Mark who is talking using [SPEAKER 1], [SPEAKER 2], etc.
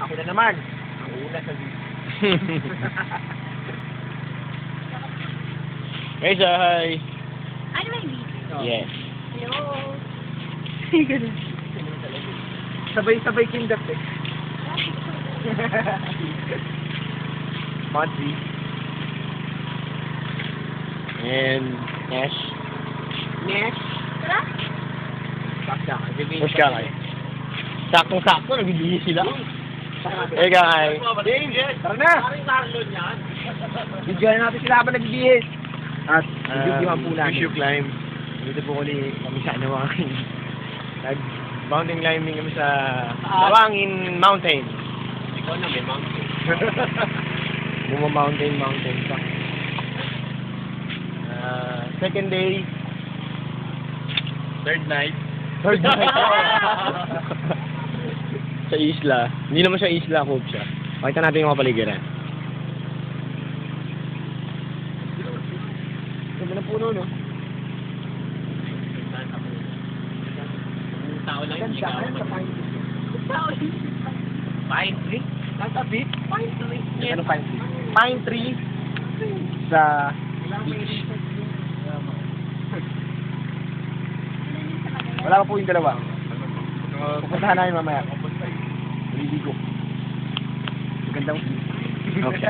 [SPEAKER 1] Ako na naman. Ang una sa beach.
[SPEAKER 2] Guys, hi!
[SPEAKER 3] Ano may beach?
[SPEAKER 2] Yes.
[SPEAKER 3] Hello.
[SPEAKER 1] Sabay-sabay kindat eh. Monty.
[SPEAKER 2] And Nash.
[SPEAKER 1] Next.
[SPEAKER 3] Tara.
[SPEAKER 1] Baksa.
[SPEAKER 2] Push ka kayo. Saktong-sakto, nagbibigay sila. Eh, kay.
[SPEAKER 1] Tara na! Bigyan natin sila habang nagbibihis. At bigyan po namin.
[SPEAKER 2] Wish you climb. Dito po kami sa Nawangin. Nag-mountain climbing kami sa Nawangin Mountain.
[SPEAKER 1] Ikaw na may mountain.
[SPEAKER 2] Mountain pa. Second day.
[SPEAKER 1] Third night.
[SPEAKER 2] Third night. Sa isla. Hindi naman siya isla, Cove siya. Pakita natin yung mga paligiran.
[SPEAKER 1] Ganda ng puno, no?
[SPEAKER 4] Tao lang yung
[SPEAKER 1] Ganda.
[SPEAKER 4] ikaw.
[SPEAKER 1] Sa pine tree.
[SPEAKER 4] Pine tree?
[SPEAKER 1] Nasa beach?
[SPEAKER 4] Pine tree.
[SPEAKER 1] Ano pine tree? Pine tree sa beach. Wala pa po yung dalawa. Pupuntahan namin mamaya. Maliligo. Magandang view.
[SPEAKER 2] Okay.